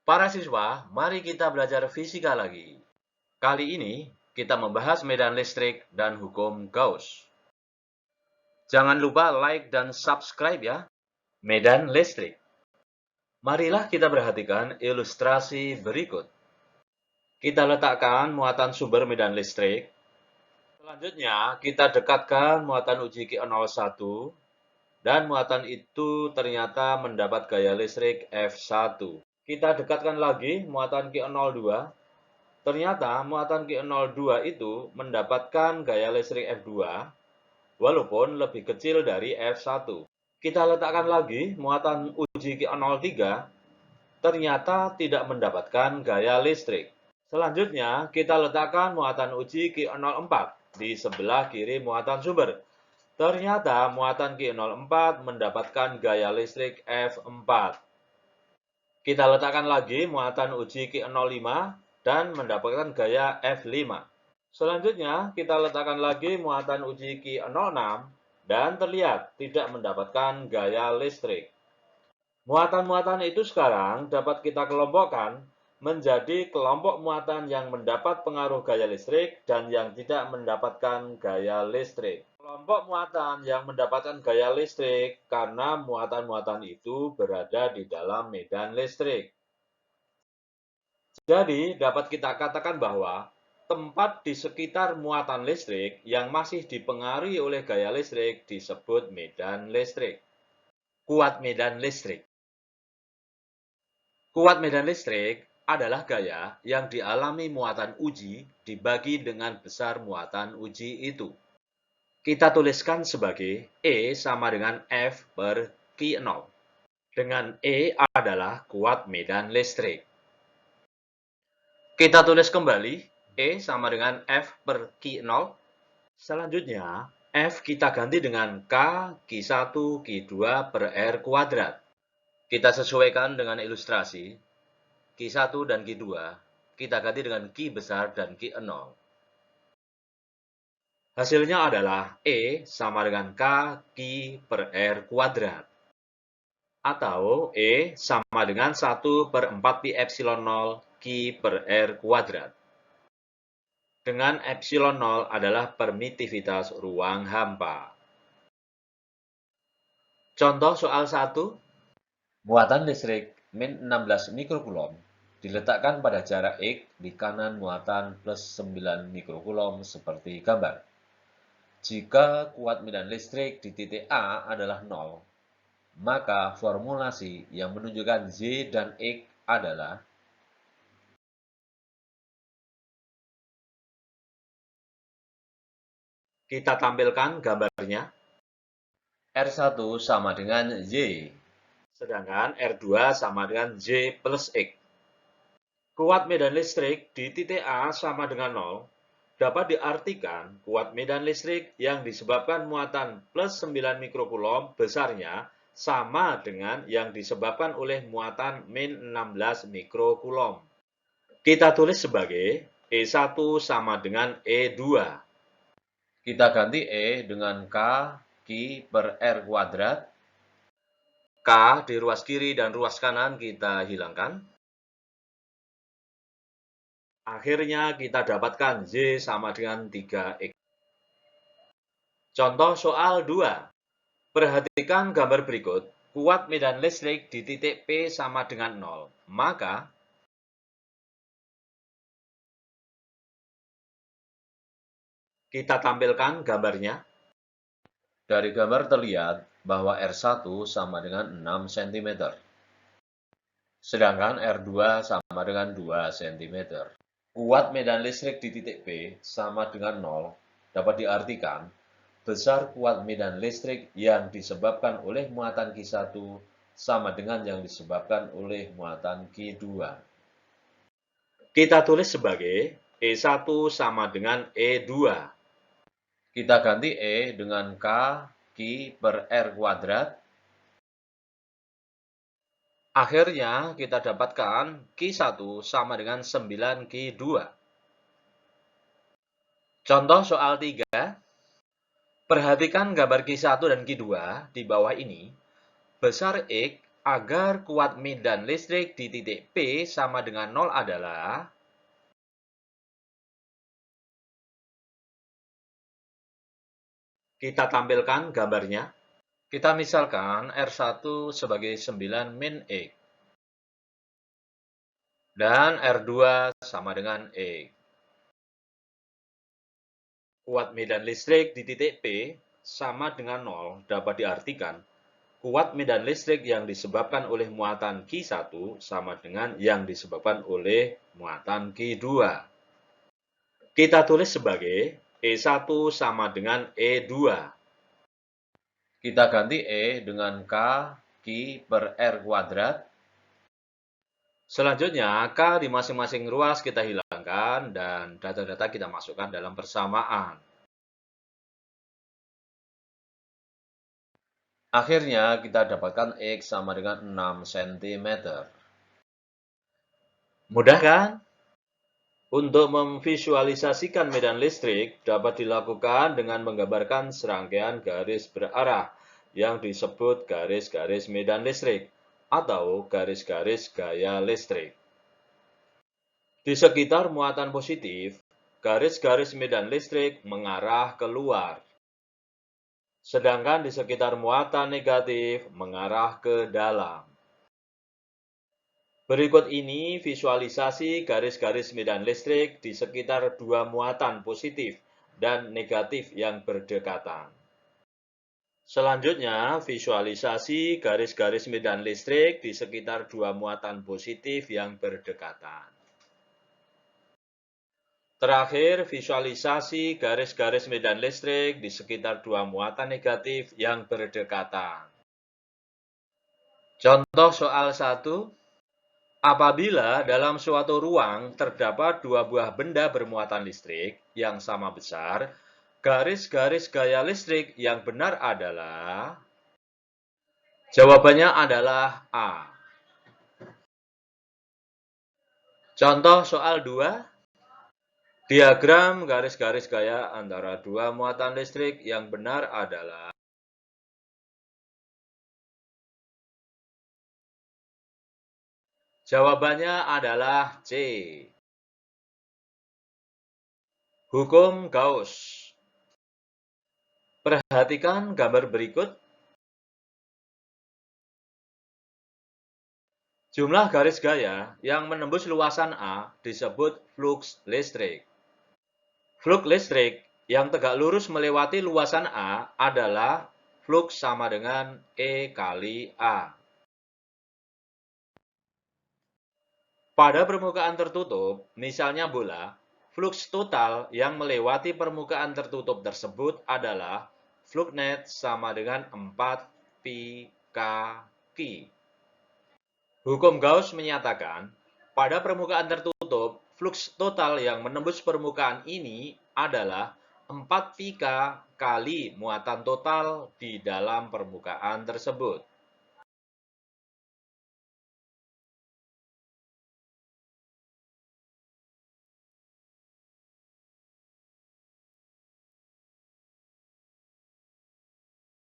Para siswa, mari kita belajar fisika lagi. Kali ini, kita membahas medan listrik dan hukum Gauss. Jangan lupa like dan subscribe ya. Medan listrik. Marilah kita perhatikan ilustrasi berikut. Kita letakkan muatan sumber medan listrik. Selanjutnya, kita dekatkan muatan uji Q01 dan muatan itu ternyata mendapat gaya listrik F1. Kita dekatkan lagi muatan Q02. Ternyata muatan Q02 itu mendapatkan gaya listrik F2 walaupun lebih kecil dari F1. Kita letakkan lagi muatan uji Q03. Ternyata tidak mendapatkan gaya listrik. Selanjutnya, kita letakkan muatan uji Q04 di sebelah kiri muatan sumber. Ternyata muatan Q04 mendapatkan gaya listrik F4. Kita letakkan lagi muatan uji Q05 dan mendapatkan gaya F5. Selanjutnya, kita letakkan lagi muatan uji Q06 dan terlihat tidak mendapatkan gaya listrik. Muatan-muatan itu sekarang dapat kita kelompokkan menjadi kelompok muatan yang mendapat pengaruh gaya listrik dan yang tidak mendapatkan gaya listrik. Kelompok muatan yang mendapatkan gaya listrik karena muatan-muatan itu berada di dalam medan listrik. Jadi, dapat kita katakan bahwa tempat di sekitar muatan listrik yang masih dipengaruhi oleh gaya listrik disebut medan listrik. Kuat medan listrik. Kuat medan listrik adalah gaya yang dialami muatan uji dibagi dengan besar muatan uji itu. Kita tuliskan sebagai E sama dengan F per Q0. Dengan E adalah kuat medan listrik. Kita tulis kembali E sama dengan F per Q0. Selanjutnya, F kita ganti dengan K Q1 Q2 per R kuadrat. Kita sesuaikan dengan ilustrasi. Q1 dan Q2 kita ganti dengan Q besar dan Q0. Hasilnya adalah E sama dengan K Q per R kuadrat. Atau E sama dengan 1 per 4 pi epsilon 0 Q per R kuadrat. Dengan epsilon 0 adalah permitivitas ruang hampa. Contoh soal 1. Muatan listrik min 16 mikrokulom diletakkan pada jarak X di kanan muatan plus 9 mikrokulom seperti gambar. Jika kuat medan listrik di titik A adalah 0, maka formulasi yang menunjukkan Z dan X adalah kita tampilkan gambarnya. R1 sama dengan Y, sedangkan R2 sama dengan Z plus X. Kuat medan listrik di titik A sama dengan 0 dapat diartikan kuat medan listrik yang disebabkan muatan plus 9 mikrokulom besarnya sama dengan yang disebabkan oleh muatan min 16 mikrokulom. Kita tulis sebagai E1 sama dengan E2. Kita ganti E dengan K Q per R kuadrat. K di ruas kiri dan ruas kanan kita hilangkan. Akhirnya kita dapatkan Z sama dengan 3X. Contoh soal 2. Perhatikan gambar berikut. Kuat medan listrik di titik P sama dengan 0. Maka, kita tampilkan gambarnya. Dari gambar terlihat bahwa R1 sama dengan 6 cm. Sedangkan R2 sama dengan 2 cm. Kuat medan listrik di titik P sama dengan 0 dapat diartikan besar kuat medan listrik yang disebabkan oleh muatan Q1 sama dengan yang disebabkan oleh muatan Q2. Kita tulis sebagai E1 sama dengan E2. Kita ganti E dengan K Q per R kuadrat. Akhirnya kita dapatkan Q1 sama dengan 9 Q2. Contoh soal 3. Perhatikan gambar Q1 dan Q2 di bawah ini. Besar X Agar kuat medan listrik di titik P sama dengan 0 adalah kita tampilkan gambarnya. Kita misalkan R1 sebagai 9 min X dan R2 sama dengan X. Kuat medan listrik di titik P sama dengan 0 dapat diartikan kuat medan listrik yang disebabkan oleh muatan Q1 sama dengan yang disebabkan oleh muatan Q2. Kita tulis sebagai E1 sama dengan E2. Kita ganti E dengan K Q per R kuadrat. Selanjutnya, K di masing-masing ruas kita hilangkan dan data-data kita masukkan dalam persamaan. Akhirnya, kita dapatkan X sama dengan 6 cm. Mudah kan? Untuk memvisualisasikan medan listrik dapat dilakukan dengan menggambarkan serangkaian garis berarah yang disebut garis-garis medan listrik atau garis-garis gaya listrik. Di sekitar muatan positif, garis-garis medan listrik mengarah keluar. Sedangkan di sekitar muatan negatif mengarah ke dalam. Berikut ini visualisasi garis-garis medan listrik di sekitar dua muatan positif dan negatif yang berdekatan. Selanjutnya, visualisasi garis-garis medan listrik di sekitar dua muatan positif yang berdekatan. Terakhir, visualisasi garis-garis medan listrik di sekitar dua muatan negatif yang berdekatan. Contoh soal 1. Apabila dalam suatu ruang terdapat dua buah benda bermuatan listrik yang sama besar, garis-garis gaya listrik yang benar adalah... Jawabannya adalah A. Contoh soal 2. Diagram garis-garis gaya antara dua muatan listrik yang benar adalah... Jawabannya adalah C. Hukum Gauss. Perhatikan gambar berikut. Jumlah garis gaya yang menembus luasan A disebut flux listrik. Flux listrik yang tegak lurus melewati luasan A adalah flux sama dengan E kali A. Pada permukaan tertutup, misalnya bola, flux total yang melewati permukaan tertutup tersebut adalah flux net sama dengan 4 pi K Q. Hukum Gauss menyatakan, pada permukaan tertutup, flux total yang menembus permukaan ini adalah 4 pi K kali muatan total di dalam permukaan tersebut.